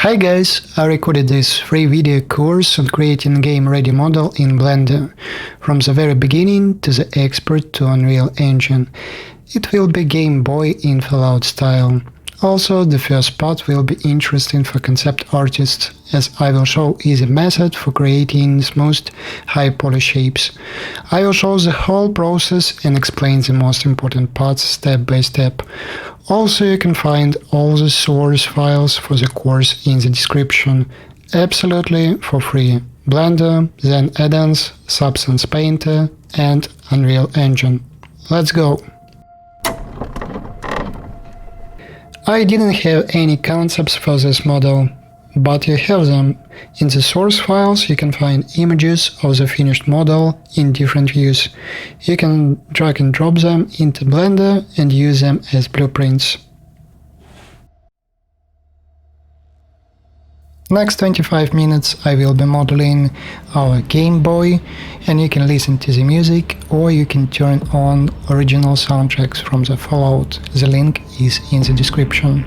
Hi guys, I recorded this free video course on creating game-ready model in Blender, from the very beginning to the expert to Unreal Engine. It will be Game Boy in Fallout style. Also, the first part will be interesting for concept artists, as I will show easy method for creating smooth, high-poly shapes. I will show the whole process and explain the most important parts step by step. Also, you can find all the source files for the course in the description, absolutely for free. Blender, Zen add-ons, Substance Painter, and Unreal Engine. Let's go! I didn't have any concepts for this model, but you have them. In the source files you can find images of the finished model in different views. You can drag and drop them into Blender and use them as blueprints. Next 25 minutes I will be modeling our Game Boy, and you can listen to the music or you can turn on original soundtracks from the Fallout. The link is in the description.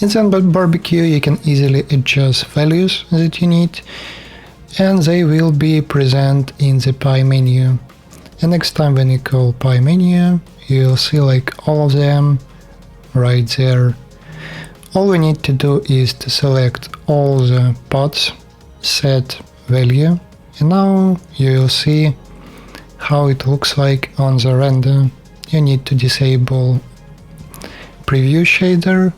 In Zen BBQ you can easily adjust values that you need, and they will be present in the pie menu. And next time when you call pie menu, you'll see like all of them right there. All we need to do is to select all the pods, set value, and now you will see how it looks like on the render. You need to disable preview shader,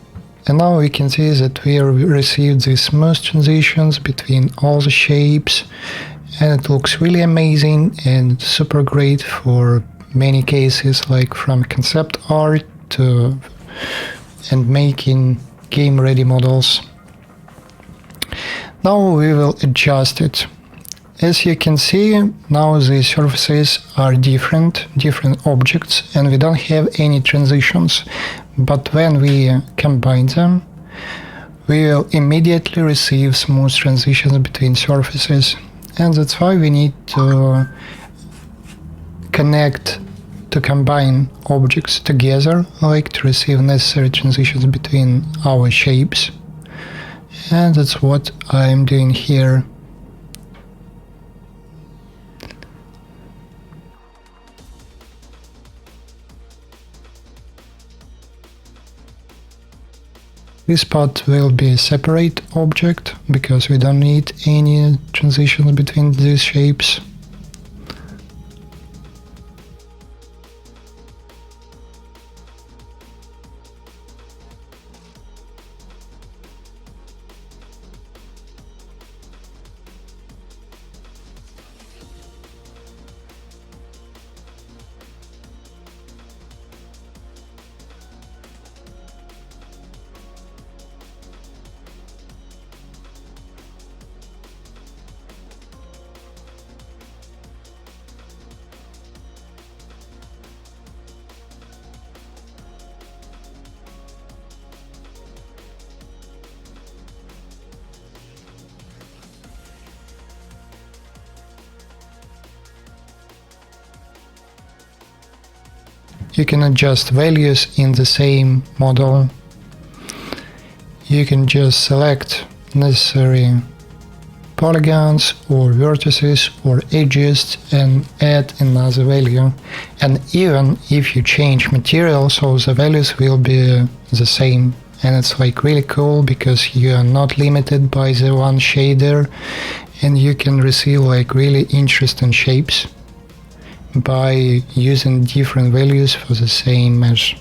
and now we can see that we received these smooth transitions between all the shapes, and it looks really amazing and super great for many cases, like from concept art to and making game ready models. Now we will adjust it. As you can see, now the surfaces are different objects, and we don't have any transitions. But when we combine them, we will immediately receive smooth transitions between surfaces. And that's why we need to combine objects together, like to receive necessary transitions between our shapes. And that's what I'm doing here. This part will be a separate object, because we don't need any transitions between these shapes. You can adjust values in the same model. You can just select necessary polygons or vertices or edges and add another value. And even if you change material, so the values will be the same. And it's like really cool, because you are not limited by the one shader, and you can receive like really interesting shapes by using different values for the same mesh.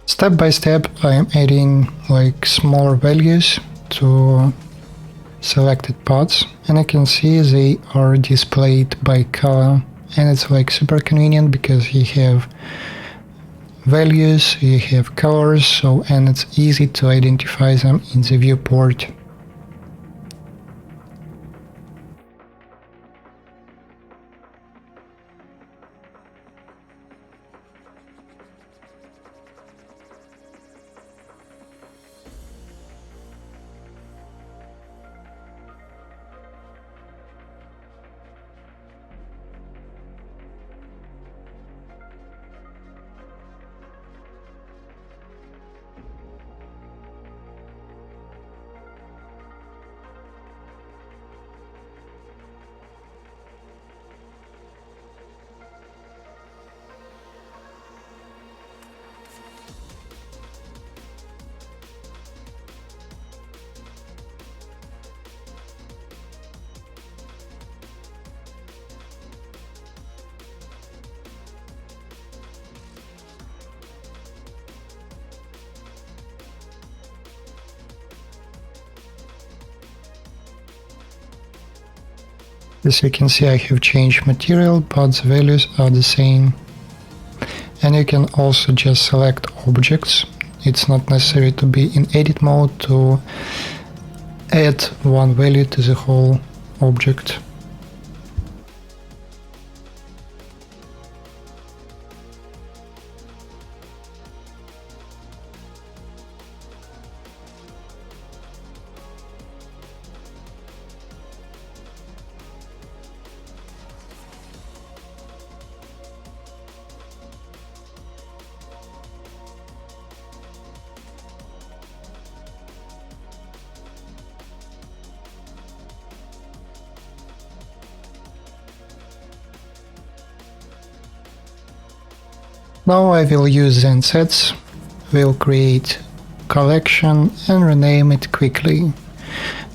Step by step, I am adding like smaller values to selected pods, and I can see they are displayed by color, and it's like super convenient because you have values, you have colors, and it's easy to identify them in the viewport. As you can see, I have changed material, but the values are the same. And you can also just select objects. It's not necessary to be in edit mode to add one value to the whole object. Now I will use Zen Sets, will create collection and rename it quickly.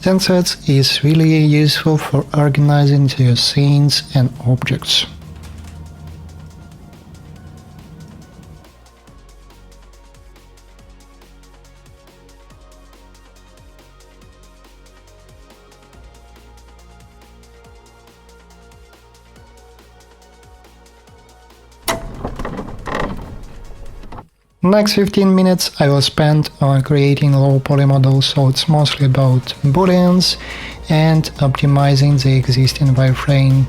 Zen Sets is really useful for organizing your scenes and objects. Next 15 minutes I will spend on creating low poly models, so it's mostly about booleans and optimizing the existing wireframe.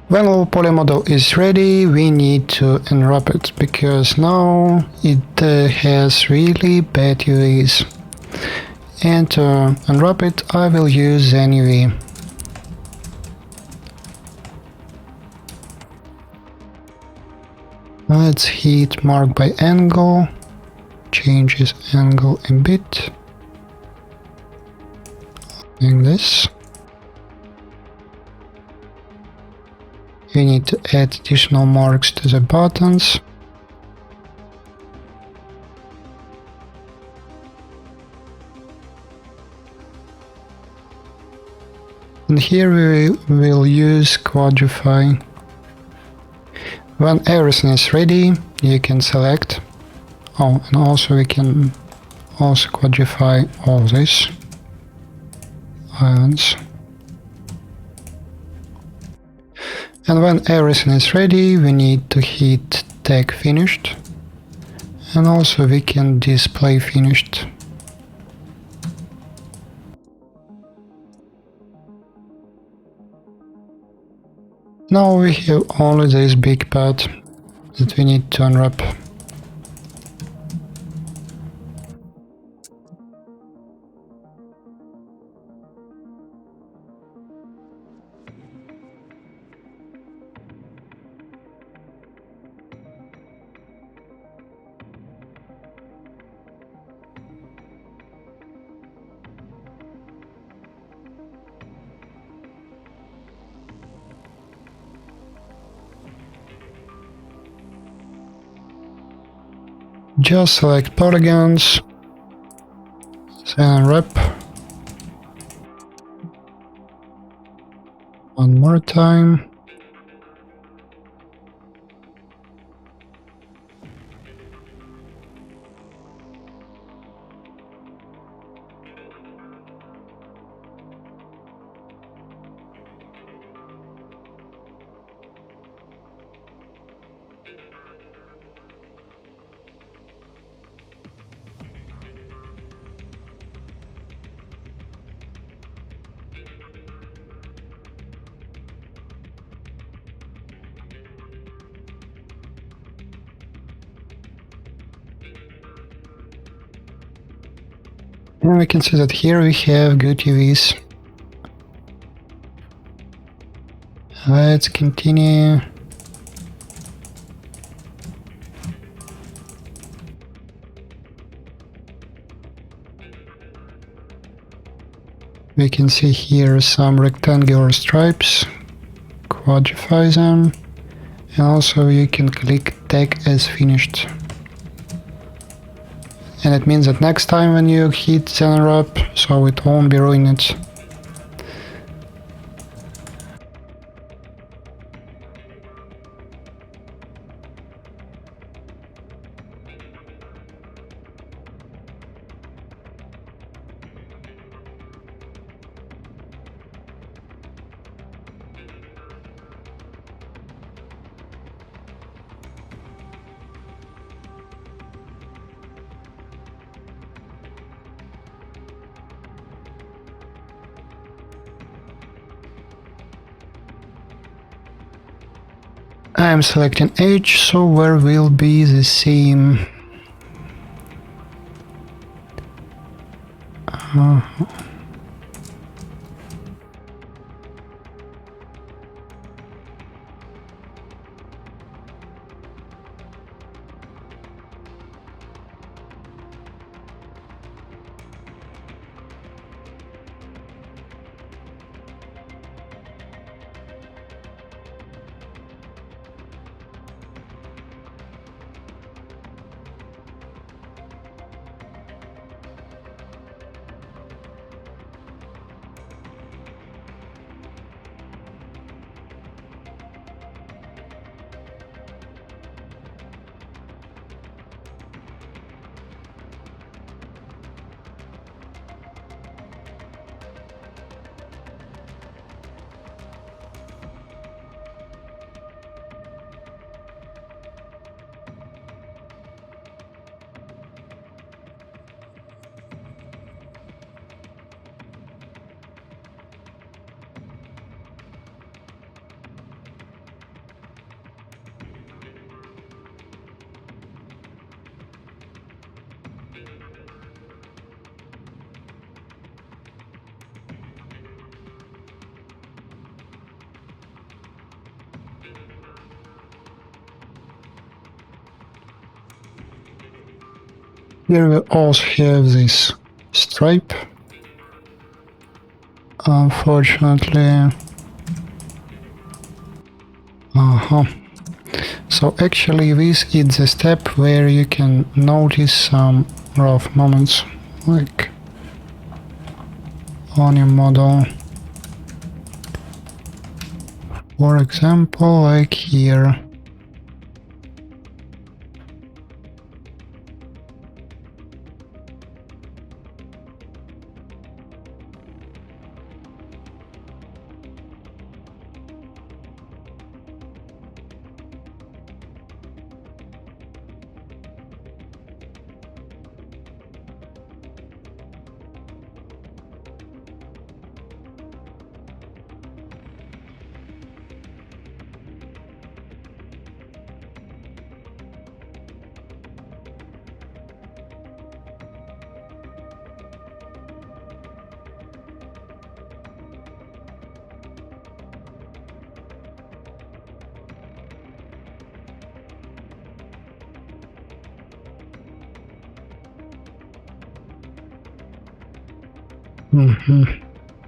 When our poly model is ready, we need to unwrap it, because now it has really bad UVs. And to unwrap it, I will use Zen UV. Let's hit mark by angle, change its angle a bit, like this. We need to add additional marks to the buttons. And here we will use quadrify. When everything is ready, you can select. Oh, and also we can also quadrify all these islands. And when everything is ready, we need to hit tag finished, and also we can display finished. Now we have only this big part that we need to unwrap. Just select polygons, then unwrap. One more time. And we can see that here we have good UVs. Let's continue. We can see here some rectangular stripes, quadrify them, and also you can click tag as finished. and it means that next time when you hit Zen Wrap, so it won't be ruined. I'm selecting edge, so where will be the seam? Here we also have this stripe. Unfortunately, so actually this is the step where you can notice some rough moments, like on your model. For example, like here.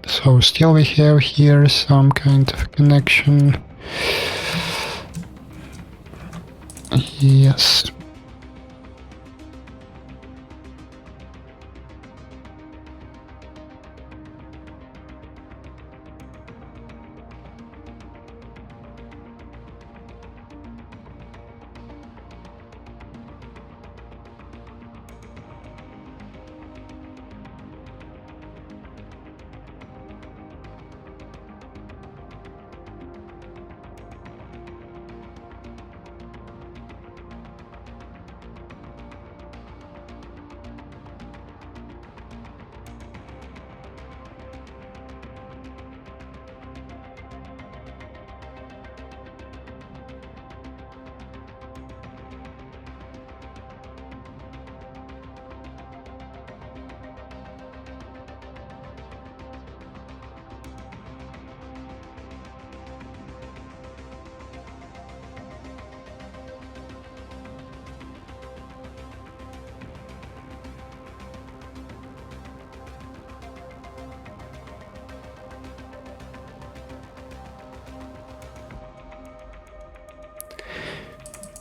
So still we have here some kind of connection. Yes.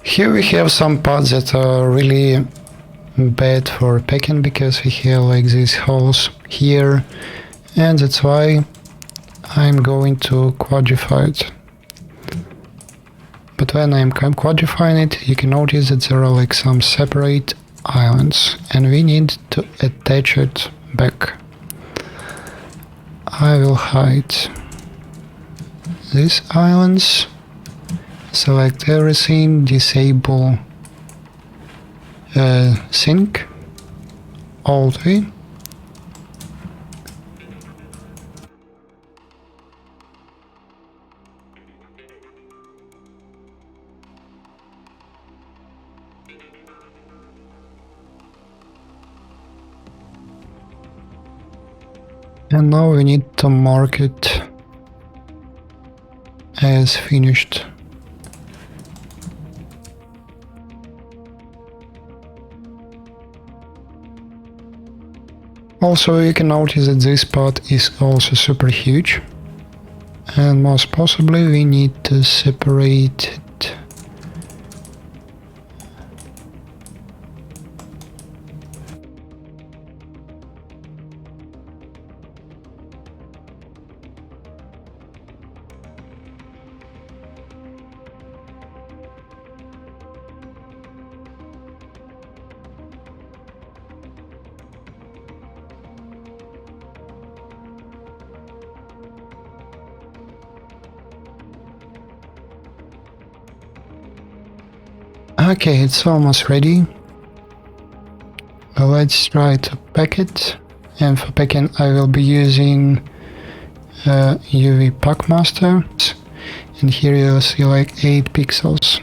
Here we have some parts that are really bad for packing because we have like these holes here, and that's why I'm going to quadrify it. But when I'm quadrifying it, you can notice that there are like some separate islands, and we need to attach it back. I will hide these islands, select everything, disable sync, Alt-V. And now we need to mark it as finished. Also, you can notice that this part is also super huge, and most possibly we need to separate it. Okay, it's almost ready. Let's try to pack it, and for packing I will be using UV Packmaster, and here you'll see like 8 pixels.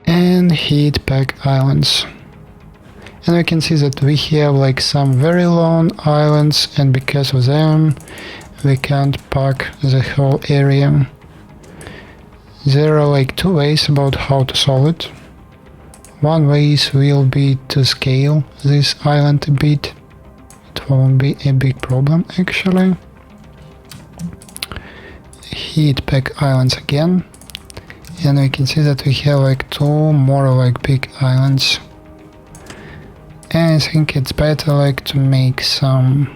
And heat pack islands. And we can see that we have like some very long islands, and because of them we can't pack the whole area. There are like 2 ways about how to solve it. One way will be to scale this island a bit. It won't be a big problem actually. Heat pack islands again. And we can see that we have like 2 more like big islands. And I think it's better like to make some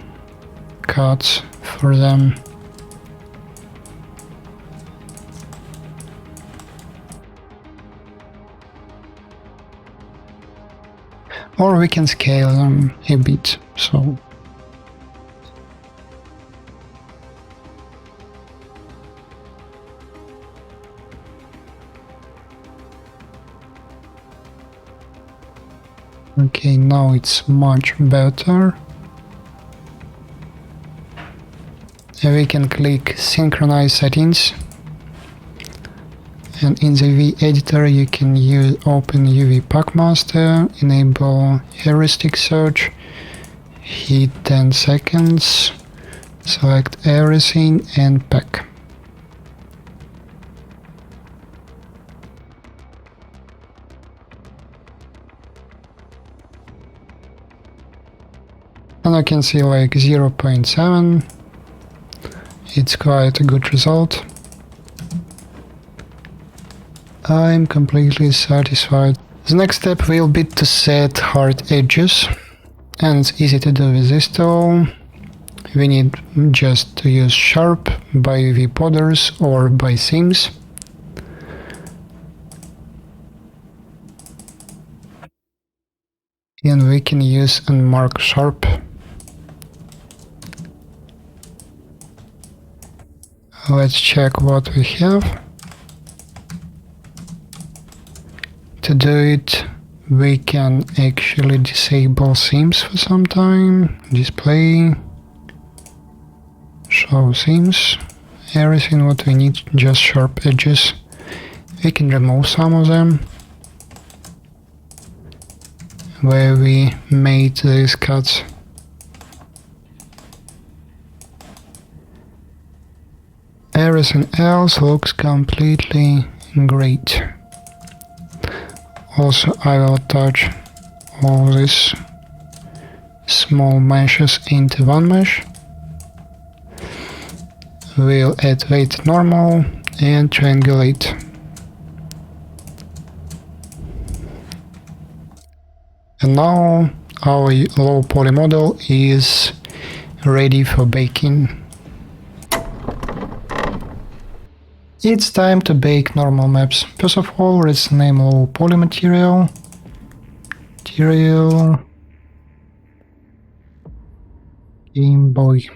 cuts for them. Or we can scale them a bit, so okay, now it's much better. And we can click Synchronize Settings, and in the UV editor you can open UV Packmaster, enable heuristic search, heat 10 seconds, select everything and pack. And I can see like 0.7. It's quite a good result. I'm completely satisfied. The next step will be to set hard edges, and it's easy to do with this tool. We need just to use sharp by UV borders or by seams. And we can use unmarked sharp. Let's check what we have. To do it, we can actually disable seams for some time. Display, show seams, everything what we need, just sharp edges. We can remove some of them where we made these cuts. Everything else looks completely great. Also, I will attach all these small meshes into one mesh. We'll add weight normal and triangulate. And now our low poly model is ready for baking. It's time to bake normal maps. First of all, let's name low poly material. Game Boy.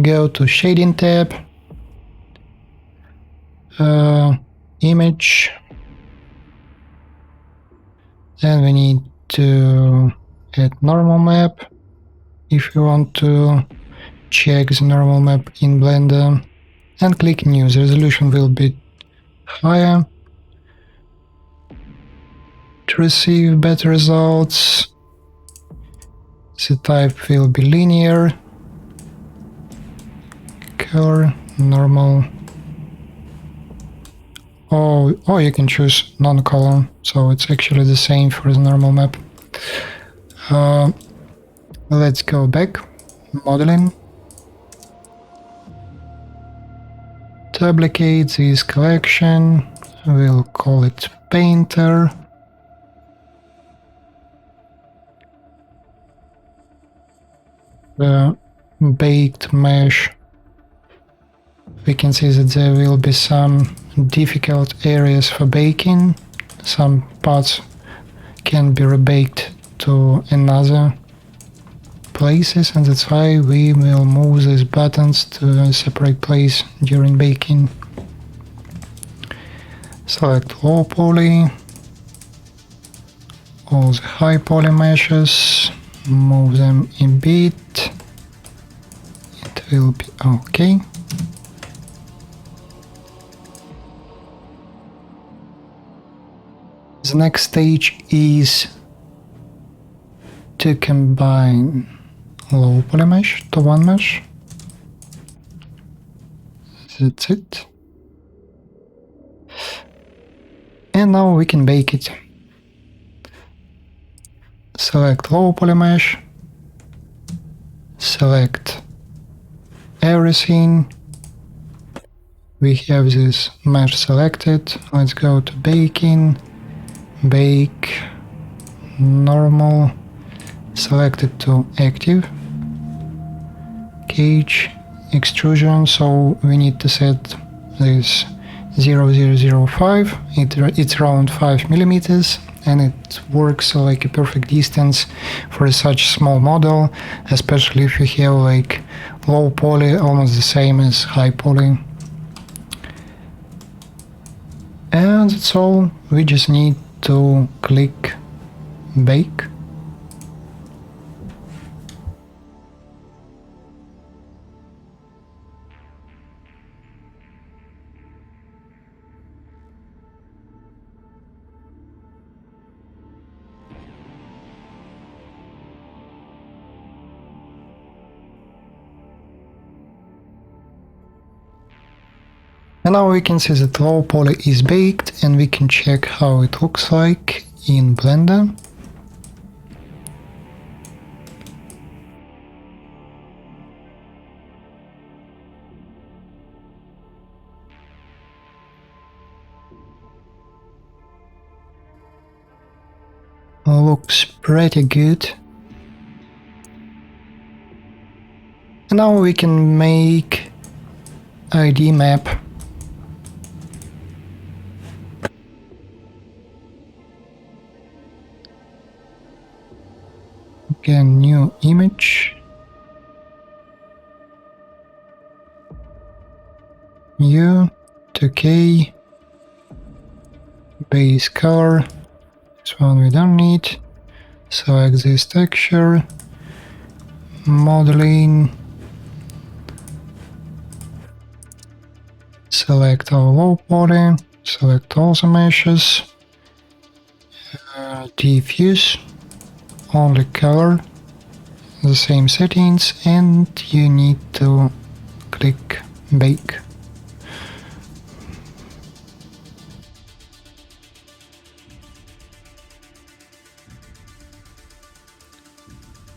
Go to shading tab, image, then we need to add normal map if you want to check the normal map in Blender, and click new. The resolution will be higher to receive better results. The type will be linear, color, normal, or you can choose non-color, so it's actually the same for the normal map. Let's go back, modeling, duplicate this collection, we'll call it painter. The baked mesh, we can see that there will be some difficult areas for baking. Some parts can be rebaked to another places, and that's why we will move these buttons to a separate place during baking. Select low poly, all the high poly meshes, move them a bit, it will be okay. The next stage is to combine low poly mesh to one mesh. That's it. And now we can bake it. Select low poly mesh, select everything. We have this mesh selected. Let's go to baking, bake, normal, select it to active, cage, extrusion, so we need to set this 0005, it's around 5 millimeters, and it works like a perfect distance for such small model, especially if you have like low poly almost the same as high poly. And that's all, we just need to click bake. And now we can see that low poly is baked, and we can check how it looks like in Blender. Looks pretty good. And now we can make ID map. Again, new image, U, 2K, base color, this one we don't need, select this texture, modeling, select our low poly, select all the meshes, diffuse, only color, the same settings, and you need to click bake.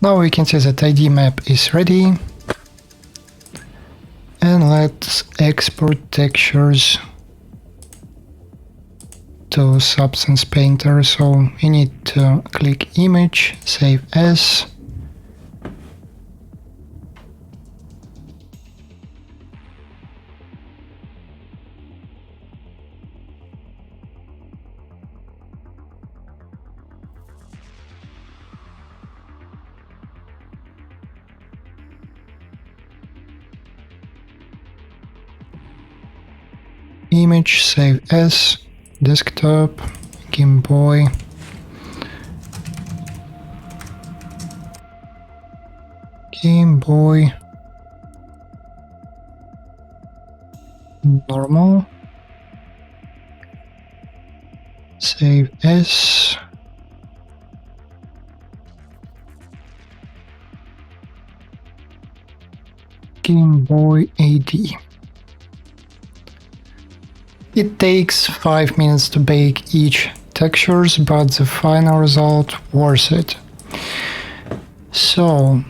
Now we can see that ID map is ready. Let's export textures to Substance Painter. So we need to click Image, Save As. Image, Save As, Desktop, Game Boy, Game Boy, Normal, Save As, Game Boy AD. It takes 5 minutes to bake each textures, but the final result worth it. So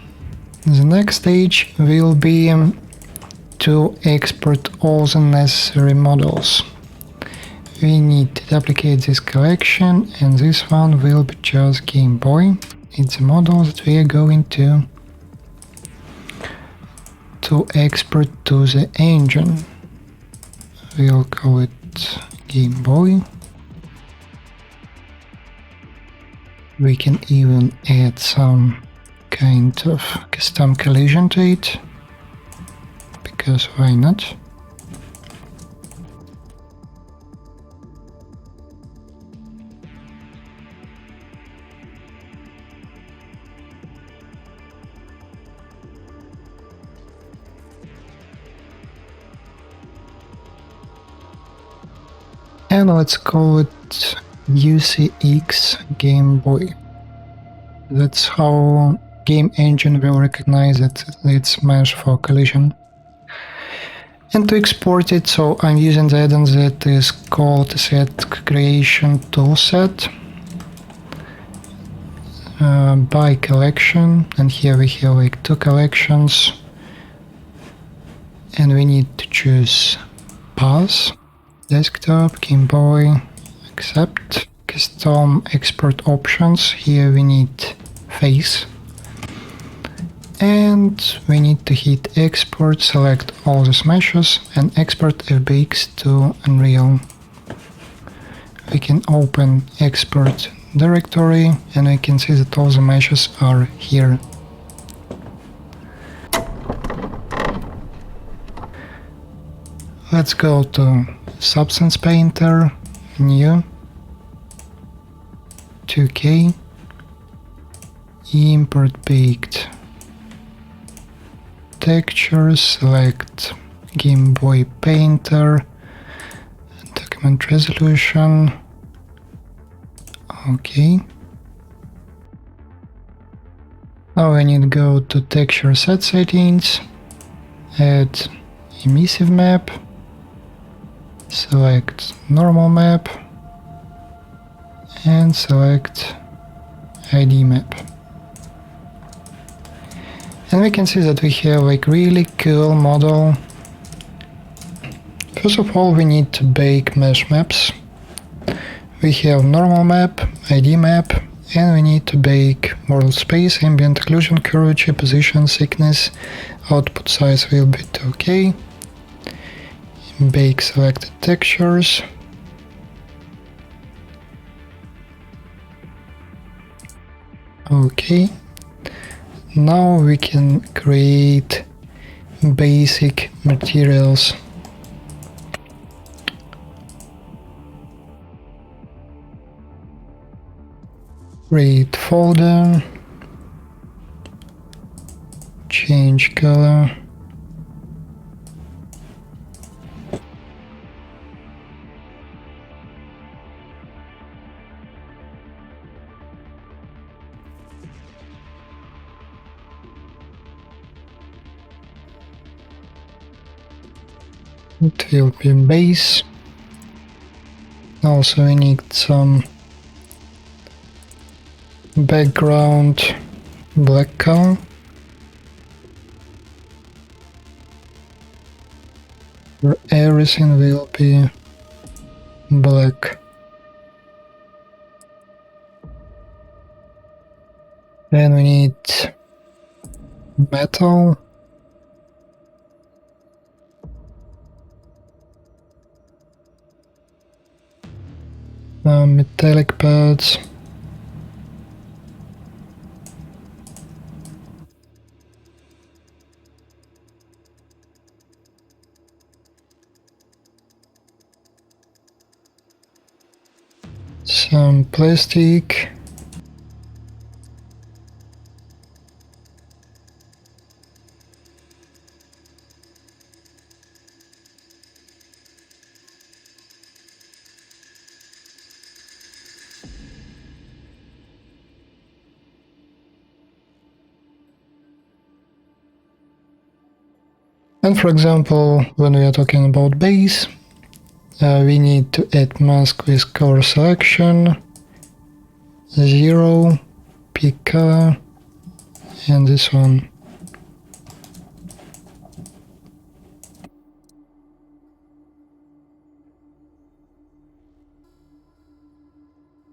the next stage will be to export all the necessary models. We need to duplicate this collection, and this one will be just Game Boy. It's the model that we are going to export to the engine. We'll call it Game Boy. We can even add some kind of custom collision to it, because why not? And let's call it UCX Game Boy. That's how game engine will recognize that it's mesh for collision. And to export it, so I'm using the add-on that is called Set Creation Toolset by collection, and here we have like 2 collections, and we need to choose Path, Desktop, Game Boy, Accept, Custom Export Options. Here we need Face, and we need to hit Export, select all the meshes, and export FBX to Unreal. We can open Export Directory, and we can see that all the meshes are here. Let's go to Substance Painter, New, 2K, Import Baked Textures, select Game Boy Painter, Document Resolution, OK. Now I need to go to Texture Set Settings, add Emissive Map, select Normal Map, and select ID Map. And we can see that we have like really cool model. First of all, we need to bake mesh maps. We have normal map, ID map, and we need to bake world space, ambient occlusion, curvature, position, thickness, output size will be 2K. Bake selected textures. Okay. Now we can create basic materials. Create folder. Change color. It will be base. Also we need some background black color. where everything will be black. Then we need metal. Metallic pads. Some plastic. And for example, when we are talking about base, we need to add mask with color selection, 0, pick color, and this one.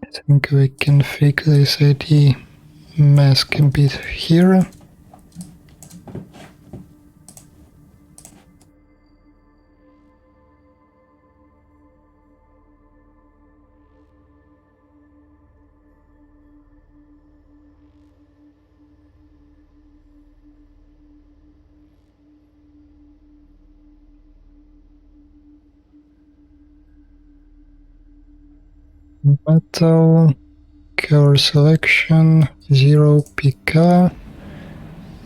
I think we can fix this ID mask a bit here. Metal, color selection, 0, pick color,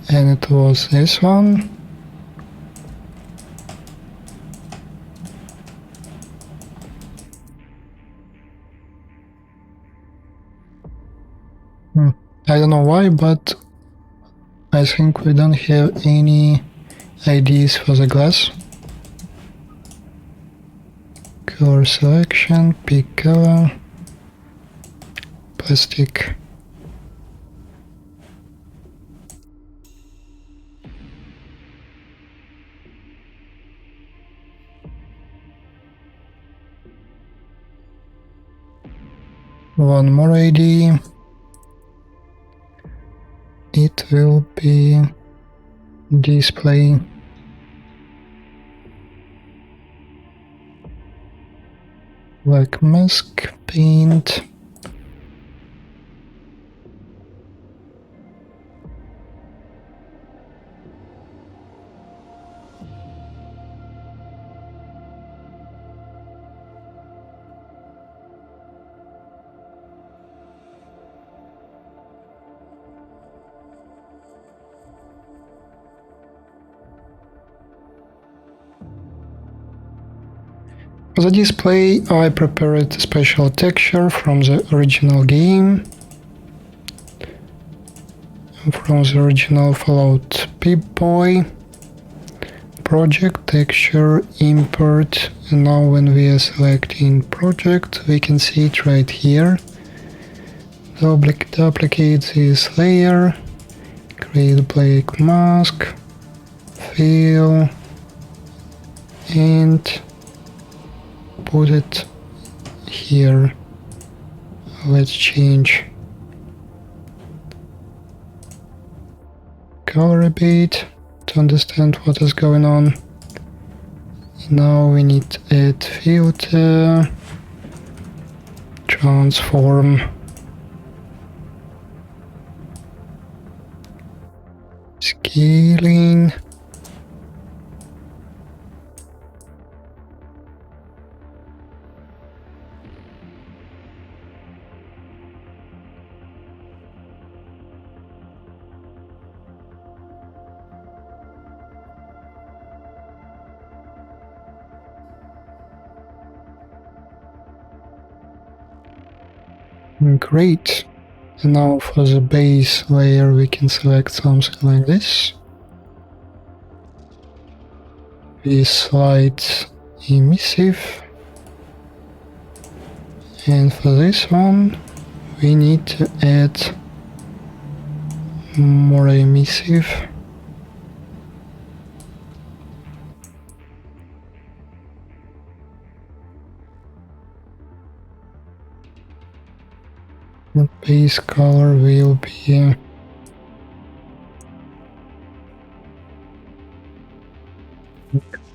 and it was this one. I don't know why, but I think we don't have any IDs for the glass. Color selection, pick color, plastic. One more ID. It will be display. Black mask, paint. For the display, I prepared a special texture from the original game, from the original Fallout Pip-Boy. Project, texture, import, and now when we are selecting project, we can see it right here. Duplicate this layer, create black mask, fill, and put it here. Let's change color a bit to understand what is going on. Now we need to add filter, transform, scaling. Great. And now for the base layer we can select something like this. We slide emissive. And for this one we need to add more emissive. Base color will be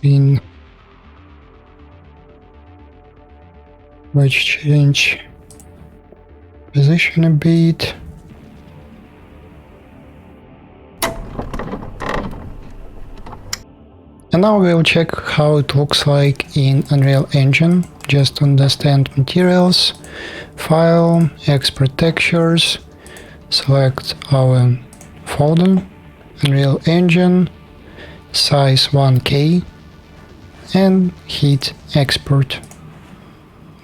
green. Let's change position a bit. And now we'll check how it looks like in Unreal Engine. Just understand materials, file, export textures, select our folder, Unreal Engine, size 1K, and hit export.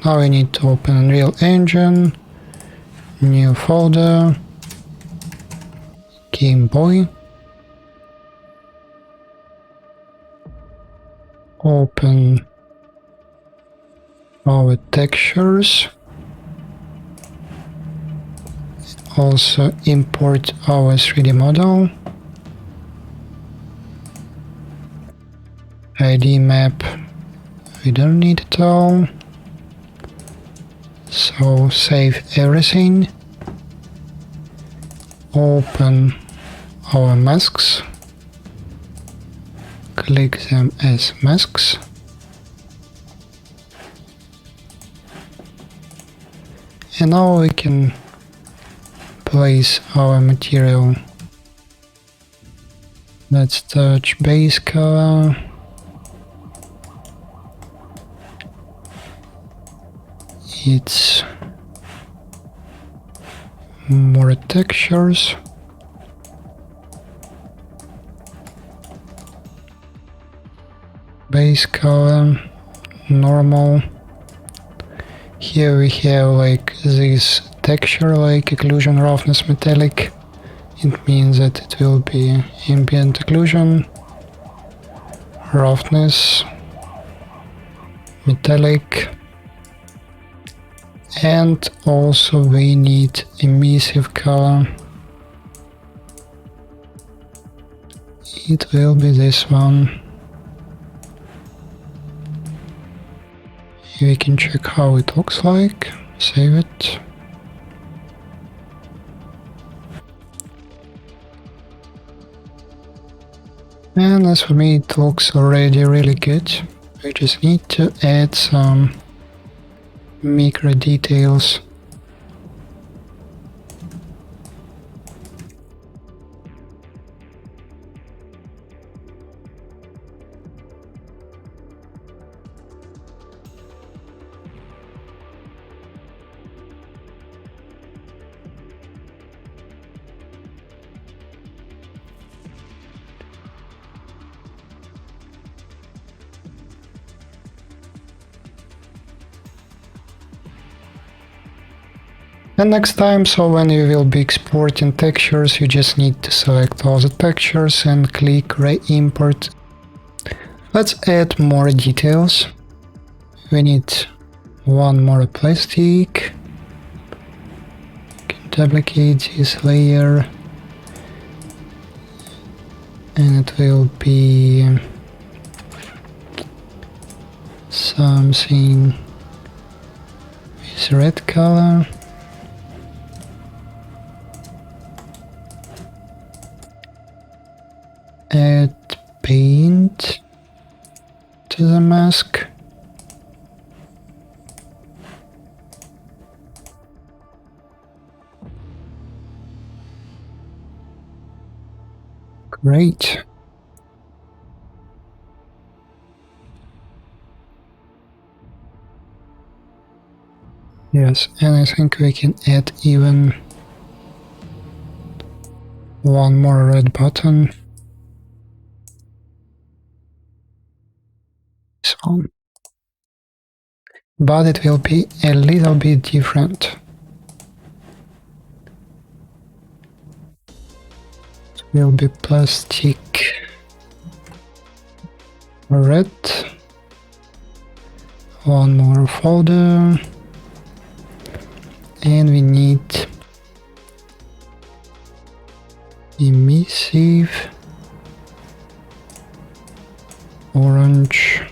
Now we need to open Unreal Engine, new folder, Game Boy, open our textures, also import our 3D model, ID map we don't need at all, so save everything, open our masks, click them as masks, and now we can place our material. Let's touch base color, it's more textures, base color, normal. Here we have like this texture, like occlusion, roughness, metallic. It means that it will be ambient occlusion, roughness, metallic, and also we need emissive color. It will be this one. We can check how it looks like, save it. And as for me, it looks already really good. We just need to add some micro details. And next time, so when you will be exporting textures, you just need to select all the textures and click re-import. Let's add more details. We need one more plastic. Duplicate this layer. And it will be something with red color. Add paint to the mask. Great. Yes, and I think we can add even one more red button. So, but it will be a little bit different. It will be plastic red. One more folder. And we need emissive orange.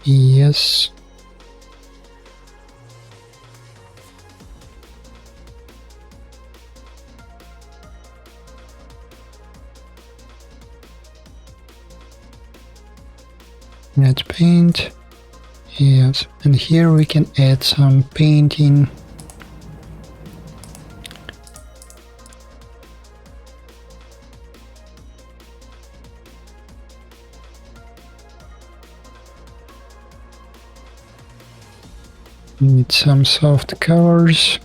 Yes. Add paint. Yes, and here we can add some painting. Need some soft colors.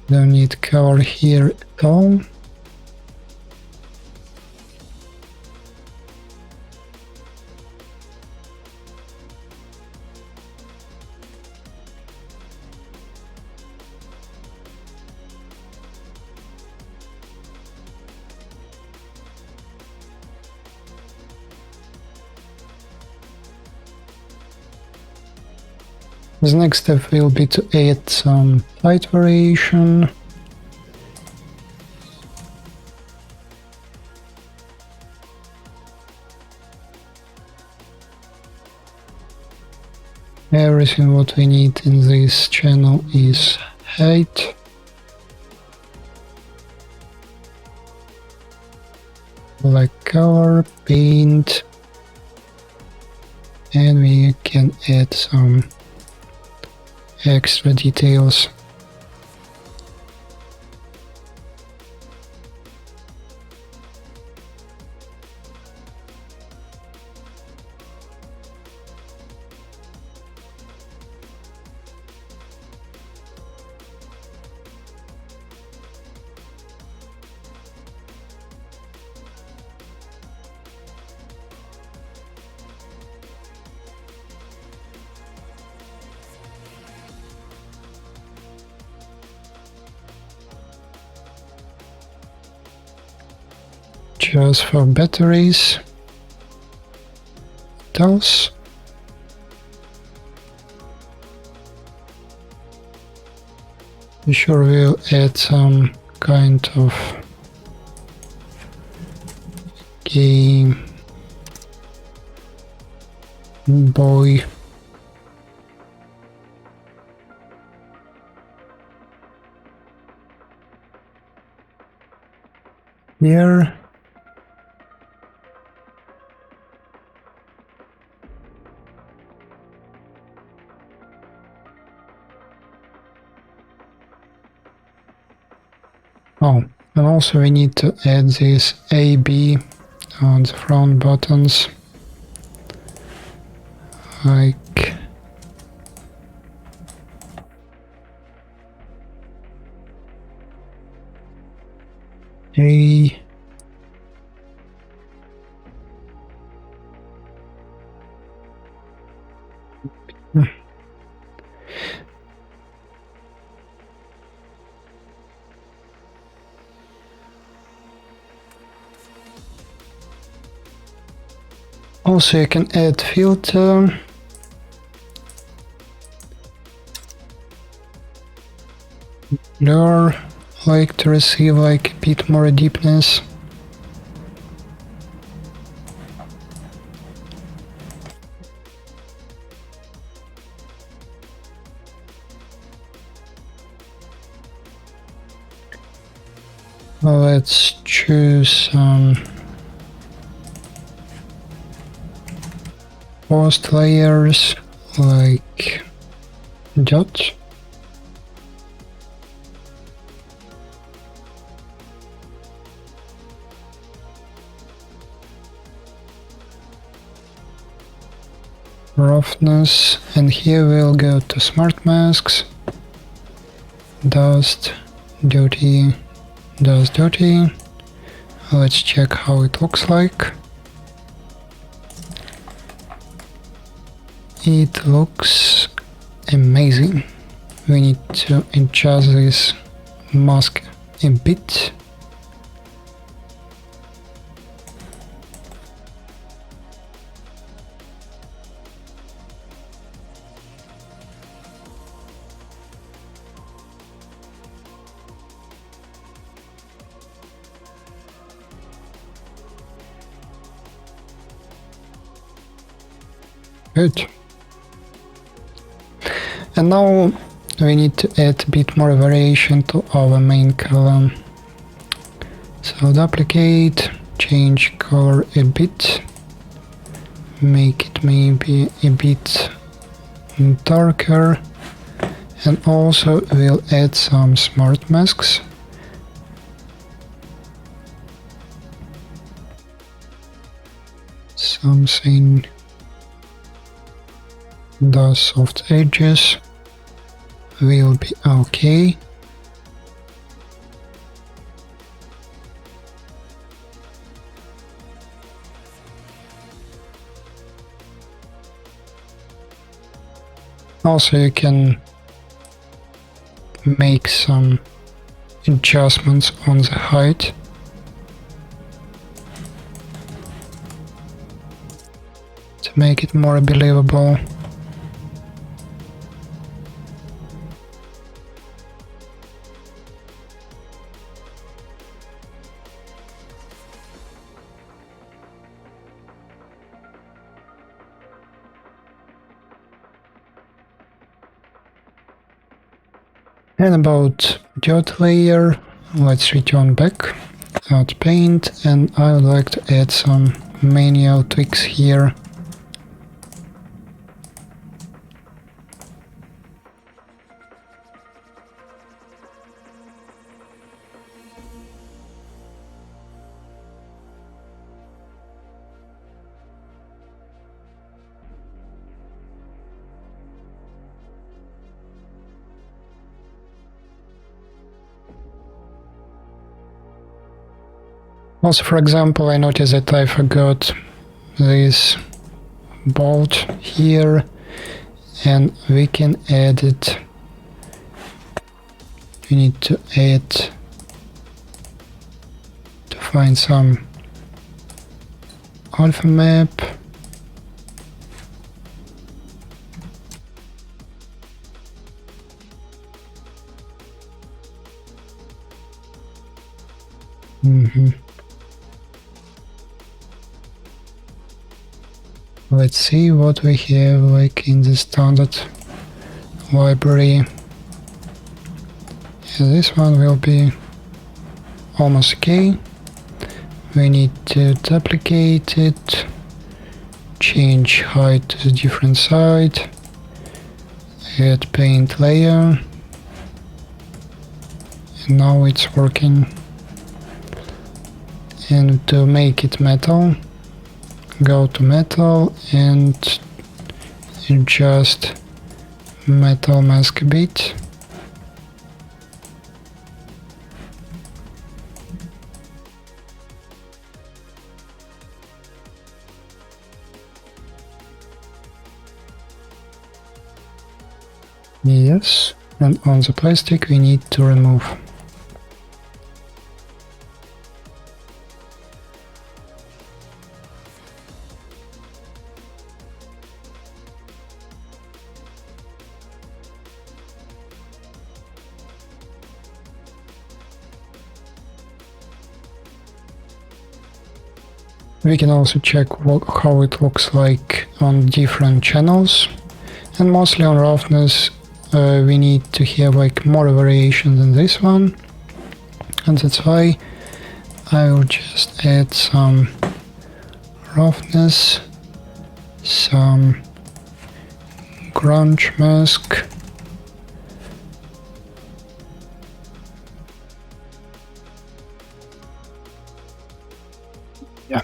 Don't need color here at all. The next step will be to add some light variation. Everything what we need in this channel is height. Black color, paint, and we can add some extra details. Just for batteries, those. We sure will add some kind of Game Boy here. Oh, and also we need to add this AB on the front buttons, like A. Also you can add filter. Blur, like to receive like a bit more deepness. Let's choose post layers like dot. Roughness, and here we'll go to smart masks, dust, dirty, dust, dirty. Let's check how it looks like. It looks amazing. We need to adjust this mask a bit. Good. And now we need to add a bit more variation to our main column. So duplicate, change color a bit, make it maybe a bit darker, and also we'll add some smart masks. Something those soft edges will be okay. Also, you can make some adjustments on the height. To make it more believable. And about dirt layer, let's return back, add paint, and I would like to add some manual tweaks here. Also, for example, I noticed that I forgot this bolt here, and we can add it. We need to add to find some alpha map. Let's see what we have like in the standard library. Yeah, this one will be almost okay. We need to duplicate it, change height to the different side, add paint layer, and now it's working. And to make it metal, go to metal and adjust metal mask a bit. Yes, and on the plastic we need to remove. We can also check how it looks like on different channels, and mostly on roughness we need to have like more variation than this one, and that's why I will just add some roughness, some grunge mask, yeah.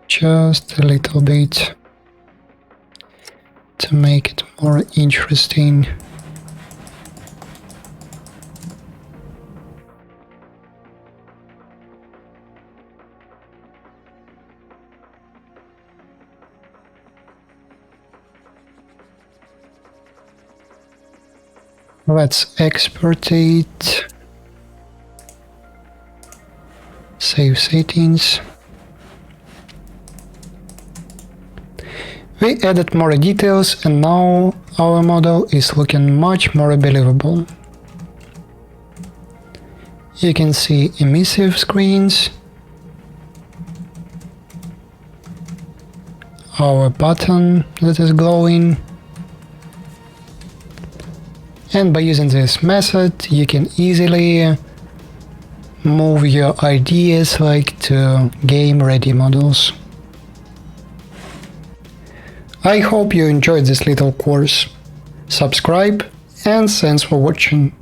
Just a little bit to make it more interesting. Let's export it, save settings. We added more details and now our model is looking much more believable. You can see emissive screens, our button that is glowing, and by using this method you can easily move your ideas like to game-ready models. I hope you enjoyed this little course. Subscribe and thanks for watching.